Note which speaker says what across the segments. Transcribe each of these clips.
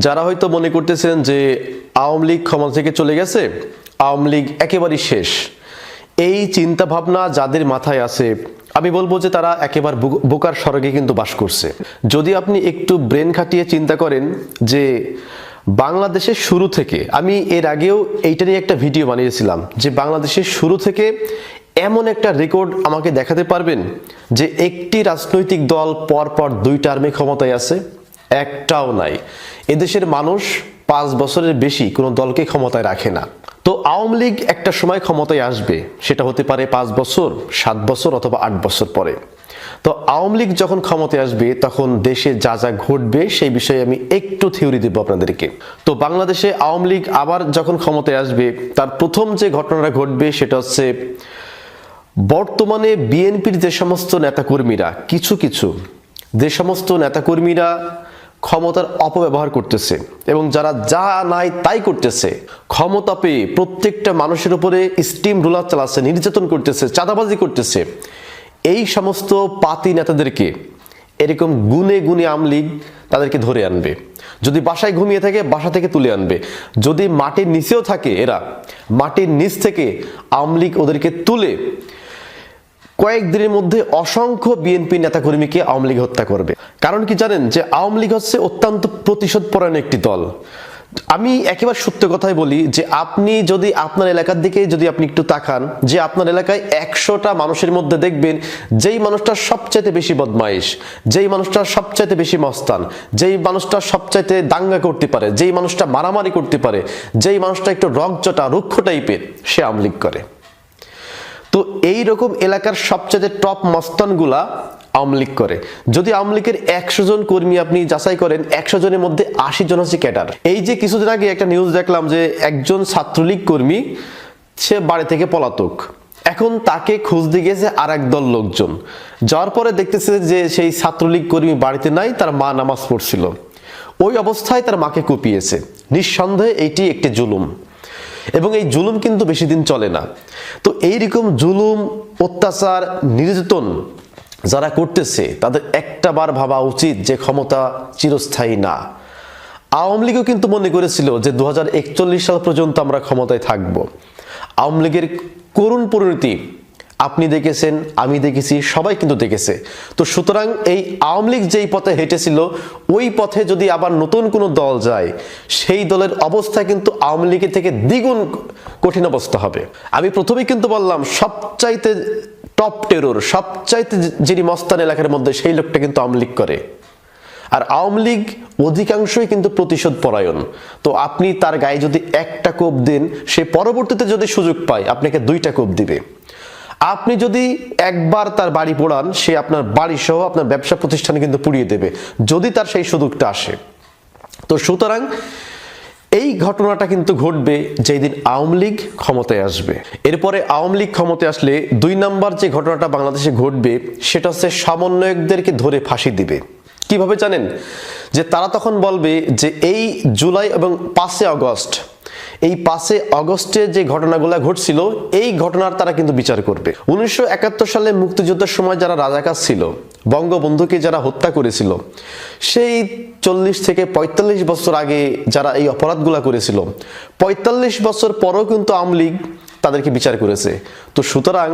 Speaker 1: যারা হয়তো মনে করতেছেন যে আওয়ামী লীগ ক্ষমতা থেকে চলে গেছে, আওয়ামী লীগ একেবারেই শেষ, এই চিন্তা ভাবনা যাদের মাথায় আছে আমি বলবো যে তারা একেবারে বোকার স্বর্গে কিন্তু বাস করছে। যদি আপনি একটু ব্রেন খাটিয়ে চিন্তা করেন যে বাংলাদেশের শুরু থেকে, আমি এর আগেও এইটা নিয়ে একটা ভিডিও বানিয়েছিলাম যে বাংলাদেশের শুরু থেকে এমন একটা রেকর্ড আমাকে দেখাতে পারবেন যে একটি রাজনৈতিক দল পরপর 2 টার্মে ক্ষমতায় আছে? একটাও নাই। এদেশের মানুষ 5 বছরের বেশি কোনো দলকে ক্ষমতায় রাখে না। তো আওয়ামী লীগ একটা সময় ক্ষমতায় আসবে, সেটা হতে পারে 5 বছর, 7 বছর অথবা 8 বছর পরে। তো আওয়ামী লীগ যখন ক্ষমতায় আসবে তখন দেশে যা যা ঘটবে সেই বিষয়ে আমি একটু থিওরি দেব আপনাদেরকে। তো বাংলাদেশে আওয়ামী লীগ আবার যখন ক্ষমতায় আসবে তার প্রথম যে ঘটনাটা ঘটবে সেটা হচ্ছে বর্তমানে বিএনপির যে সমস্ত নেতাকর্মীরা, কিছু যে সমস্ত নেতাকর্মীরা ক্ষমতার অপব্যবহার করতেছে এবং যারা যা নাই তাই করতেছে, ক্ষমতা পেয়ে প্রত্যেকটা মানুষের উপরে স্টিম রোলার চালাচ্ছে, নির্যাতন করতেছে, চাঁদাবাজি করতেছে, এই সমস্ত পাতি নেতাদেরকে এরকম গুনে গুনে আওয়ামী লীগ তাদেরকে ধরে আনবে। যদি বাসায় ঘুমিয়ে থাকে বাসা থেকে তুলে আনবে, যদি মাটির নিচেও থাকে এরা মাটির নিচ থেকে আওয়ামী লীগ ওদেরকে তুলে কয়েকদিনের মধ্যে অসংখ্য বিএনপি নেতাকর্মীকে আওয়ামী লীগ হত্যা করবে। কারণ কি জানেন যে আওয়ামী লীগ হচ্ছে অত্যন্ত প্রতিশোধ পরায়ণ একটি দল। আমি একেবারে সত্য কথাই বলি যে আপনি যদি আপনার এলাকার দিকে যদি আপনি একটু তাকান, যে আপনার এলাকায় 100টা মানুষের মধ্যে দেখবেন যেই মানুষটা সবচাইতে বেশি বদমাইশ, যেই মানুষটা সবচাইতে বেশি মস্তান, যেই মানুষটা সবচাইতে দাঙ্গা করতে পারে, যেই মানুষটা মারামারি করতে পারে, যেই মানুষটা একটু রগচটা রুক্ষ টাইপের, সে আওয়ামী লীগ করে। তো এই রকম এলাকার সবচেয়ে টপ মস্তানগুলা আওয়ামী লীগ করে। যদি আওয়ামী লীগের 100 জন কর্মী আপনি যাচাই করেন, 100 জনের মধ্যে 80 জন হচ্ছে ক্যাডার। এই যে কিছুদিন আগে একটা নিউজ দেখলাম যে একজন ছাত্রলীগ কর্মী সে বাড়ি থেকে পলাতক, এখন তাকে খুঁজতে গিয়েছে আর একদল লোকজন। যাওয়ার পরে দেখতেছে যে সেই ছাত্রলীগ কর্মী বাড়িতে নাই, তার মা নামাজ পড়ছিল, ওই অবস্থায় তার মাকে কুপিয়েছে। নিঃসন্দেহে এইটি একটি জুলুম এবং এই জুলুম কিন্তু বেশি দিন চলে না। তো এইরকম জুলুম, অত্যাচার, নির্যাতন যারা করতেছে তাদের একটা বার ভাবা উচিত যে ক্ষমতা চিরস্থায়ী না। আওয়ামী লীগও কিন্তু মনে করেছিল যে 2041 সাল পর্যন্ত আমরা ক্ষমতায় থাকব। আওয়ামী লীগের করুণ পরিণতি আপনি দেখেছেন, আমি দেখেছি, সবাই কিন্তু দেখেছে। তো সুতরাং এই আওয়ামী লীগ যেই পথে হেঁটেছিল ওই পথে যদি আবার নতুন কোনো দল যায়, সেই দলের অবস্থা কিন্তু আওয়ামী লীগের থেকে দ্বিগুণ কঠিন অবস্থা হবে। আমি প্রথমেই কিন্তু বললাম সবচাইতে টপ টেরর, সবচাইতে যিনি মস্তান এলাকার মধ্যে, সেই লোকটা কিন্তু আওয়ামী লীগ করে। আর আওয়ামী লীগ অধিকাংশই কিন্তু প্রতিশোধ পরায়ণ। তো আপনি তার গায়ে যদি একটা কোপ দেন, সে পরবর্তীতে যদি সুযোগ পায় আপনাকে 2টা কোপ দিবে। আপনি যদি একবার তার বাড়ি পোড়ান, সে আপনার বাড়ি সহ আপনার ব্যবসা প্রতিষ্ঠান কিন্তু পুড়িয়ে দেবে যদি তার সেই সুযোগটা আসে। তো সুতরাং এই ঘটনাটা কিন্তু ঘটবে যেই দিন আওয়ামী লীগ ক্ষমতায় আসবে। এরপরে আওয়ামী লীগ ক্ষমতায় আসলে 2 নাম্বার যে ঘটনাটা বাংলাদেশে ঘটবে সেটা হচ্ছে সমন্বয়কদেরকে ধরে ফাঁসি দিবে। কিভাবে জানেন? যে তারা তখন বলবে যে এই জুলাই এবং 5 আগস্ট, এই 5 আগস্টে যে ঘটনাগুলো ঘটছিল এই ঘটনার তারা কিন্তু বিচার করবে। 1971 সালে মুক্তিযুদ্ধের সময় যারা রাজাকার ছিল, বঙ্গবন্ধুকে যারা হত্যা করেছিল, সেই 40 থেকে 45 বছর আগে যারা এই অপরাধগুলো করেছিল, 45 বছর পরেও কিন্তু আওয়ামী লীগ তাদেরকে বিচার করেছে। তো সুতরাং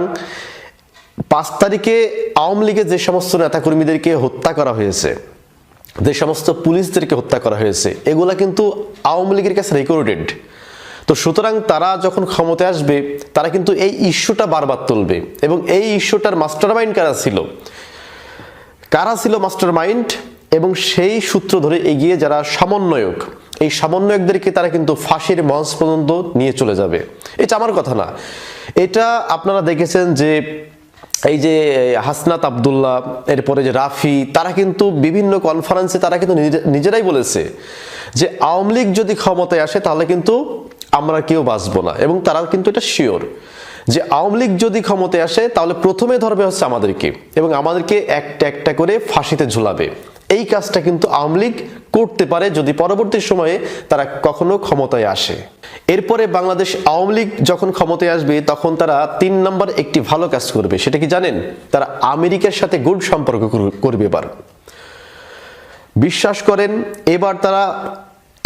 Speaker 1: 5 তারিখে আওয়ামী লীগের যে সমস্ত নেতাকর্মীদেরকে হত্যা করা হয়েছে, যে সমস্ত পুলিশদেরকে হত্যা করা হয়েছে, এগুলা কিন্তু আওয়ামী লীগের কাছে রেকর্ডেড। তো সুতরাং তারা যখন ক্ষমতায় আসবে তারা কিন্তু এই ইস্যুটা বারবার তুলবে এবং এই ইস্যুটার মাস্টারমাইন্ড কারা ছিল মাস্টারমাইন্ড, এবং সেই সূত্র ধরে এগিয়ে যারা সমন্বয়ক, এই সমন্বয়কদেরকে তারা কিন্তু ফাঁসির মঞ্চ পর্যন্ত নিয়ে চলে যাবে। এটা আমার কথা না, এটা আপনারা দেখেছেন যে এই যে হাসনাত আব্দুল্লাহ, এরপরে যে রাফি, তারা কিন্তু বিভিন্ন কনফারেন্সে তারা কিন্তু নিজেরাই বলেছে যে আওয়ামী লীগ যদি ক্ষমতায় আসে তাহলে কিন্তু আমরা কেউ বাঁচবো না, এবং তারা কিন্তু এটা শিওর যে আওয়ামী লীগ যদি ক্ষমতায় আসে তাহলে প্রথমে ধরবে হচ্ছে আমাদেরকে এবং আমাদেরকে একটা একটা করে ফাঁসিতে ঝুলাবে। এই কাজটা কিন্তু আওয়ামী লীগ করতে পারে যদি পরবর্তী সময়ে তারা কখনো ক্ষমতায় আসে। এরপরে বাংলাদেশ আওয়ামী লীগ যখন ক্ষমতায় আসবে তখন তারা 3 নম্বর একটি ভালো কাজ করবে। সেটা কি জানেন? তারা আমেরিকার সাথে গুড সম্পর্ক করবে। এবার বিশ্বাস করেন, এবার তারা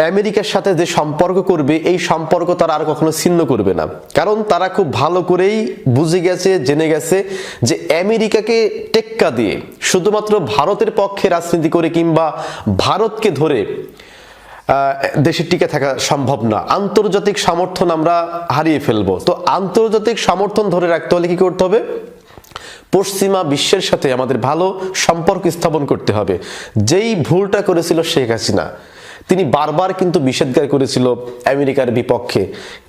Speaker 1: আমেরিকার সাথে যে সম্পর্ক করবে এই সম্পর্ক তারা আর কখনো ছিন্ন করবে না, কারণ তারা খুব ভালো করেই বুঝে গেছে, জেনে গেছে যে আমেরিকাকে টেক্কা দিয়ে শুধুমাত্র ভারতের পক্ষে রাজনীতি করে কিংবা ভারতকে ধরে দেশে টিকে থাকা সম্ভব না। আন্তর্জাতিক সমর্থন আমরা হারিয়ে ফেলবো। তো আন্তর্জাতিক সমর্থন ধরে রাখতে হলে কি করতে হবে? পশ্চিমা বিশ্বের সাথে আমাদের ভালো সম্পর্ক স্থাপন করতে হবে। যেই ভুলটা করেছিল শেখ হাসিনা, তিনি বারবার কিন্তু নিষেধাজ্ঞা করেছিল আমেরিকার বিপক্ষে।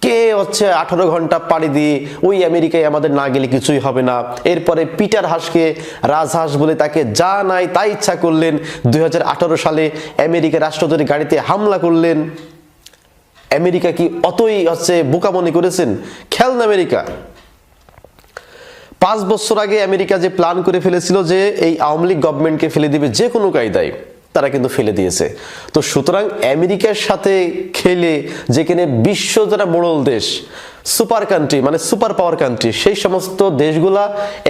Speaker 1: কে হচ্ছে 18 ঘন্টা পাড়ি দিয়ে ওই আমেরিকায় আমাদের না গেলে কিছুই হবে না। এরপরে পিটার হাসকে রাজহাঁস বলে তাকে যা নাই তাই ইচ্ছা করলেন। 2018 সালে আমেরিকার রাষ্ট্রদূতের গাড়িতে হামলা করলেন। আমেরিকা কি অতই হচ্ছে বোকা মনে করেছেন? খেলনা আমেরিকা। 5 বছর আগে আমেরিকা যে প্ল্যান করে ফেলেছিল যে এই আওয়ামী লীগ গভর্নমেন্টকে ফেলে দিবে যে কোনো কায়দায়, তারা কিন্তু ফেলে দিয়েছে। তো সুতরাং আমেরিকার সাথে খেলে, যেখানে বিশ্ব যারা মোড়ল দেশ, সুপার কান্ট্রি মানে সুপার পাওয়ার কান্ট্রি, সেই সমস্ত দেশগুলা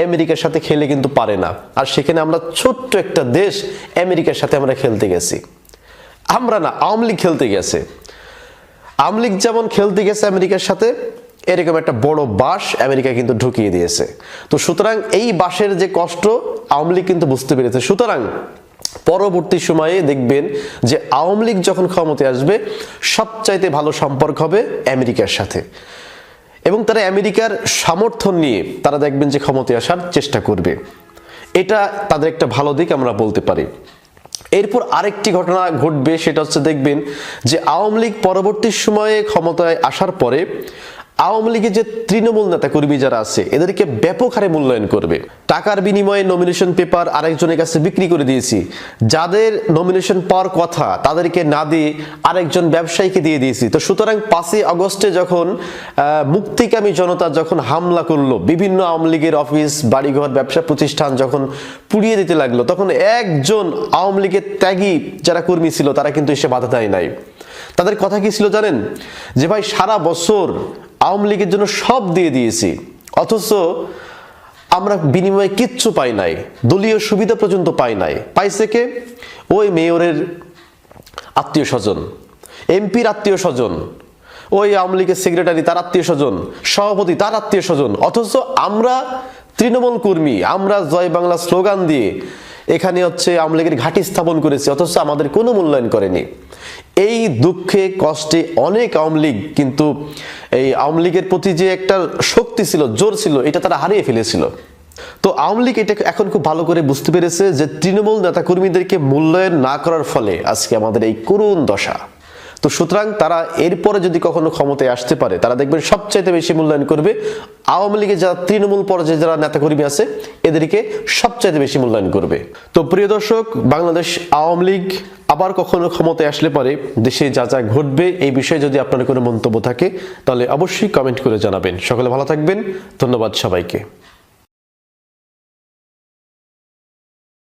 Speaker 1: আমেরিকার সাথে খেলে কিন্তু পারে না। আর সেখানে আমরা ছোট্ট একটা দেশ আমেরিকার সাথে আমরা খেলতে গেছি। আমরা না, আওয়ামী লীগ খেলতে গেছে। আওয়ামী লীগ যেমন খেলতে গেছে আমেরিকার সাথে, এরকম একটা বড় বাঁশ আমেরিকা কিন্তু ঢুকিয়ে দিয়েছে। তো সুতরাং এই বাঁশের যে কষ্ট আওয়ামী লীগ কিন্তু বুঝতে পেরেছে। সুতরাং পরবর্তী সময়ে দেখবেন যে আওয়ামী লীগ যখন ক্ষমতায় আসবে, সবচাইতে ভালো সম্পর্ক হবে আমেরিকার সাথে, এবং তারা আমেরিকার সমর্থন নিয়ে তারা দেখবেন যে ক্ষমতায় আসার চেষ্টা করবে। এটা তাদের একটা ভালো দিক আমরা বলতে পারি। এরপর আরেকটি ঘটনা ঘটবে, সেটা হচ্ছে দেখবেন যে আওয়ামী লীগ পরবর্তী সময়ে ক্ষমতায় আসার পরে আওয়ামী লীগের যে তৃণমূল নেতা কর্মী যারা আছে, এদেরকে ব্যাপক হারে মূল্যায়ন করবে। টাকার বিনিময়ে নমিনেশন পেপার আরেকজনের কাছে বিক্রি করে দিয়েছি, যাদের নমিনেশন পাওয়ার কথা তাদেরকে না দিয়ে আরেকজন ব্যবসায়ীকে দিয়ে দিয়েছি। তো সুতরাং 5ই আগস্টে যখন মুক্তিকামী জনতা যখন হামলা করলো, বিভিন্ন আওয়ামী লীগের অফিস, বাড়িঘর, ব্যবসা প্রতিষ্ঠান যখন পুড়িয়ে দিতে লাগলো, তখন একজন আওয়ামী লীগের ত্যাগী যারা কর্মী ছিল তারা কিন্তু এসে বাধা দেয় নাই। তাদের কথা কি ছিল জানেন? যে ভাই, সারা বছর আওয়ামী লীগের জন্য সব দিয়ে দিয়েছি, অথচ আমরা বিনিময়ে কিচ্ছু পাই নাই, দলীয় সুবিধা পর্যন্ত পাই নাই। পাইছে কে? ওই মেয়রের আত্মীয় স্বজন, এমপির আত্মীয় স্বজন, ওই আওয়ামী লীগের সেক্রেটারি তার আত্মীয় স্বজন, সভাপতি তার আত্মীয় স্বজন। অথচ আমরা তৃণমূল কর্মী, আমরা জয় বাংলা স্লোগান দিয়ে এখানে হচ্ছে আওয়ামী লীগের ঘাঁটি স্থাপন করেছি, অথচ আমাদের কোনো মূল্যায়ন করেনি। এই দুঃখে কষ্টে অনেক আওয়ামী লীগ কিন্তু এই আওয়ামী লীগের প্রতি যে একটা শক্তি ছিল, জোর ছিল, এটা তারা হারিয়ে ফেলেছিল। তো আওয়ামী লীগ এটা এখন খুব ভালো করে বুঝতে পেরেছে যে তৃণমূল নেতাকর্মীদেরকে মূল্যায়ন না করার ফলে আজকে আমাদের এই করুণ দশা। তো সুতরাং তারা এরপরে যদি কখনো ক্ষমতায় আসতে পারে, তারা দেখবেন সবচাইতে বেশি মূল্যায়ন করবে আওয়ামী লীগের যারা তৃণমূল পর্যায়ে যারা নেতাকর্মী আছে, এদেরকে সবচাইতে বেশি মূল্যায়ন করবে। তো প্রিয় দর্শক, বাংলাদেশ আওয়ামী লীগ আবার কখনো ক্ষমতায় আসলে পরে দেশে যা যা ঘটবে, এই বিষয়ে যদি আপনার কোনো মন্তব্য থাকে তাহলে অবশ্যই কমেন্ট করে জানাবেন। সকলে ভালো থাকবেন, ধন্যবাদ সবাইকে।